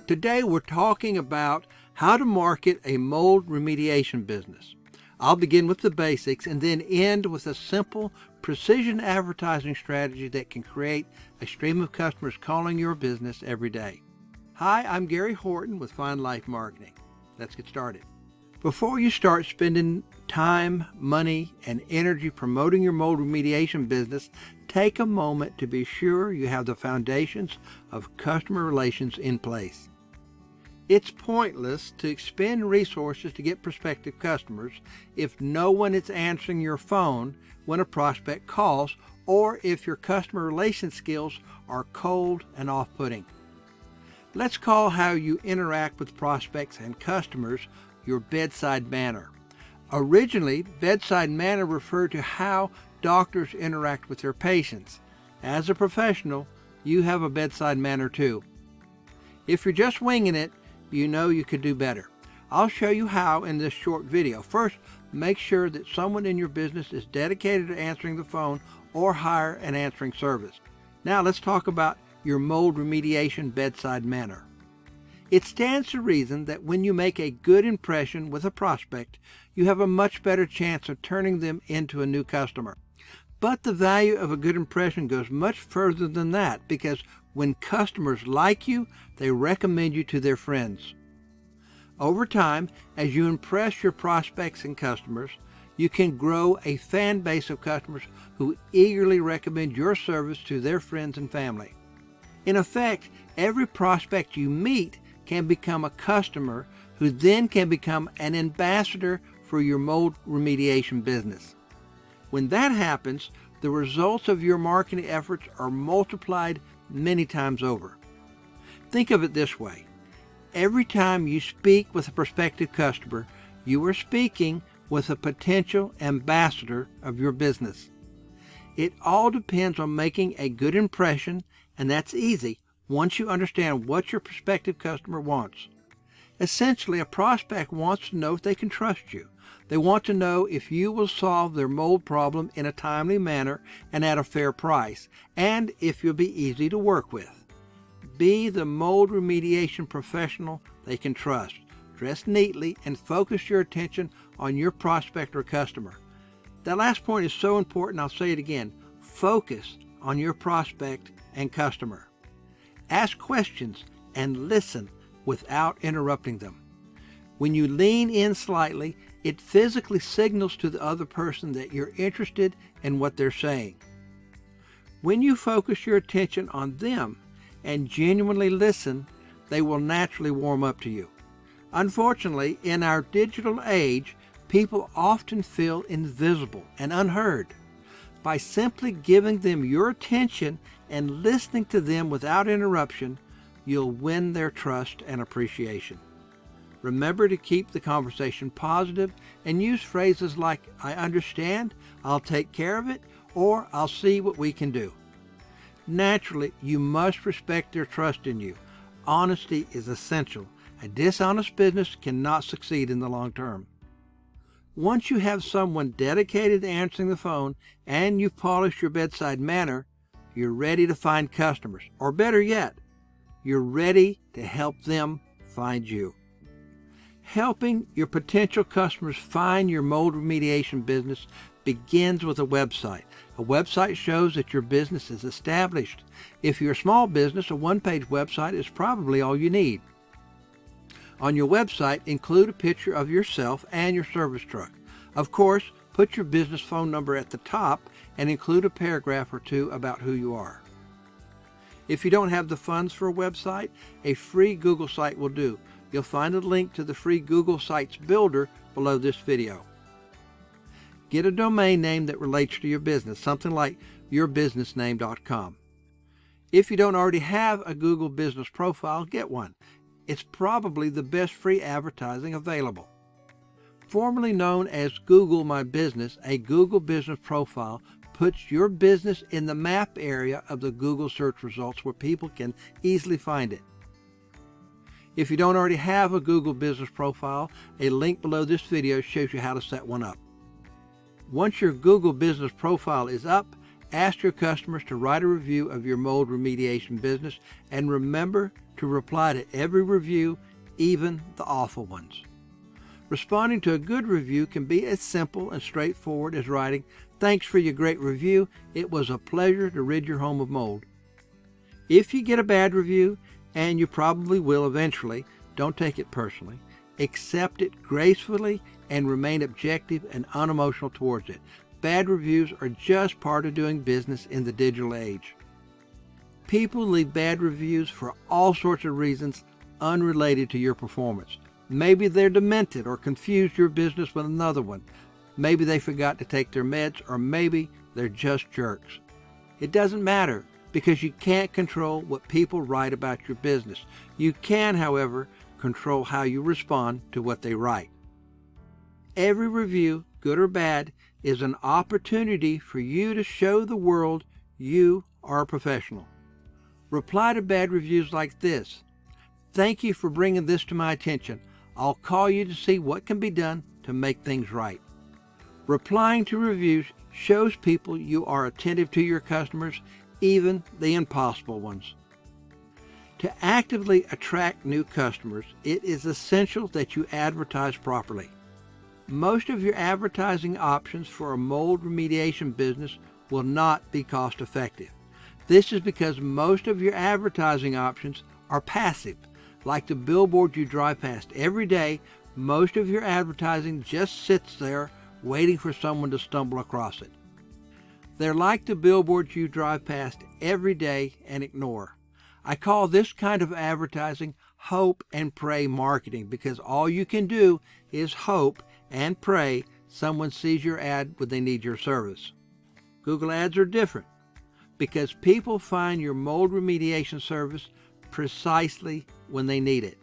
Today we're talking about how to market a mold remediation business. I'll begin with the basics and then end with a simple precision advertising strategy that can create a stream of customers calling your business every day. Hi, I'm Gary Horton with Fine Life Marketing. Let's get started. Before you start spending time, money, and energy promoting your mold remediation business, take a moment to be sure you have the foundations of customer relations in place. It's pointless to expend resources to get prospective customers if no one is answering your phone when a prospect calls, or if your customer relations skills are cold and off-putting. Let's call how you interact with prospects and customers your bedside manner. Originally, bedside manner referred to how doctors interact with their patients. As a professional, you have a bedside manner too. If you're just winging it, you know you could do better. I'll show you how in this short video. First, make sure that someone in your business is dedicated to answering the phone or hire an answering service. Now let's talk about your mold remediation bedside manner. It stands to reason that when you make a good impression with a prospect, you have a much better chance of turning them into a new customer. But the value of a good impression goes much further than that, because when customers like you, they recommend you to their friends. Over time, as you impress your prospects and customers, you can grow a fan base of customers who eagerly recommend your service to their friends and family. In effect, every prospect you meet can become a customer who then can become an ambassador for your mold remediation business. When that happens, the results of your marketing efforts are multiplied many times over. Think of it this way. Every time you speak with a prospective customer, you are speaking with a potential ambassador of your business. It all depends on making a good impression, and that's easy once you understand what your prospective customer wants. Essentially, a prospect wants to know if they can trust you. They want to know if you will solve their mold problem in a timely manner and at a fair price, and if you'll be easy to work with. Be the mold remediation professional they can trust. Dress neatly and focus your attention on your prospect or customer. That last point is so important, I'll say it again. Focus on your prospect and customer. Ask questions and listen without interrupting them. When you lean in slightly, it physically signals to the other person that you're interested in what they're saying. When you focus your attention on them and genuinely listen, they will naturally warm up to you. Unfortunately, in our digital age, people often feel invisible and unheard. By simply giving them your attention and listening to them without interruption, you'll win their trust and appreciation. Remember to keep the conversation positive and use phrases like, "I understand," "I'll take care of it," or "I'll see what we can do." Naturally, you must respect their trust in you. Honesty is essential. A dishonest business cannot succeed in the long term. Once you have someone dedicated to answering the phone and you've polished your bedside manner, you're ready to find customers. Or better yet, you're ready to help them find you. Helping your potential customers find your mold remediation business begins with a website. A website shows that your business is established. If you're a small business, a one-page website is probably all you need. On your website, include a picture of yourself and your service truck. Of course, put your business phone number at the top and include a paragraph or two about who you are. If you don't have the funds for a website, a free Google site will do. You'll find a link to the free Google Sites Builder below this video. Get a domain name that relates to your business, something like yourbusinessname.com. If you don't already have a Google business profile, get one. It's probably the best free advertising available. Formerly known as Google My Business, a Google business profile puts your business in the map area of the Google search results where people can easily find it. If you don't already have a Google business profile, a link below this video shows you how to set one up. Once your Google business profile is up, Ask your customers to write a review of your mold remediation business, and remember to reply to every review, even the awful ones. Responding to a good review can be as simple and straightforward as writing, "Thanks for your great review. It was a pleasure to rid your home of mold." If you get a bad review, and you probably will eventually, don't take it personally. Accept it gracefully and remain objective and unemotional towards it. Bad reviews are just part of doing business in the digital age. People leave bad reviews for all sorts of reasons unrelated to your performance. Maybe they're demented or confused your business with another one. Maybe they forgot to take their meds, or maybe they're just jerks. It doesn't matter, because you can't control what people write about your business. You can, however, control how you respond to what they write. Every review, good or bad, is an opportunity for you to show the world you are a professional. Reply to bad reviews like this: "Thank you for bringing this to my attention. I'll call you to see what can be done to make things right." Replying to reviews shows people you are attentive to your customers, even the impossible ones. To actively attract new customers, it is essential that you advertise properly. Most of your advertising options for a mold remediation business will not be cost effective. This is because most of your advertising options are passive. Like the billboard you drive past every day, most of your advertising just sits there waiting for someone to stumble across it. They're like the billboards you drive past every day and ignore. I call this kind of advertising hope and pray marketing, because all you can do is hope and pray someone sees your ad when they need your service. Google ads are different, because people find your mold remediation service precisely when they need it.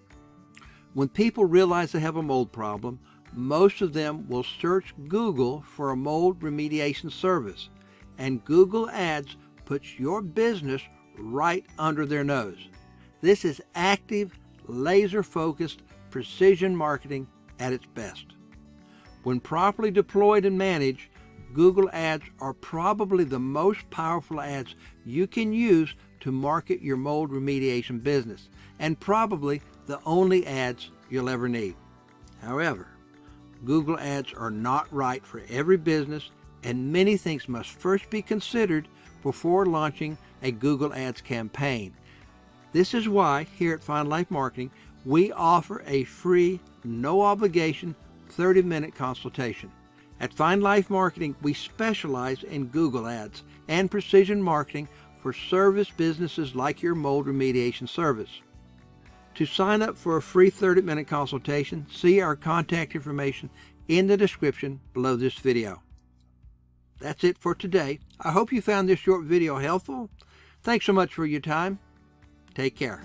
When people realize they have a mold problem, most of them will search Google for a mold remediation service, and Google ads puts your business right under their nose. This is active, laser-focused precision marketing at its best. When properly deployed and managed, Google ads are probably the most powerful ads you can use to market your mold remediation business, and probably the only ads you'll ever need. However, Google ads are not right for every business, and many things must first be considered before launching a Google ads campaign. This is why here at Find Life Marketing, we offer a free, no obligation 30-minute consultation. At Find Life Marketing, we specialize in Google ads and precision marketing for service businesses like your mold remediation service. To sign up for a free 30-minute consultation, see our contact information in the description below this video. That's it for today. I hope you found this short video helpful. Thanks so much for your time. Take care.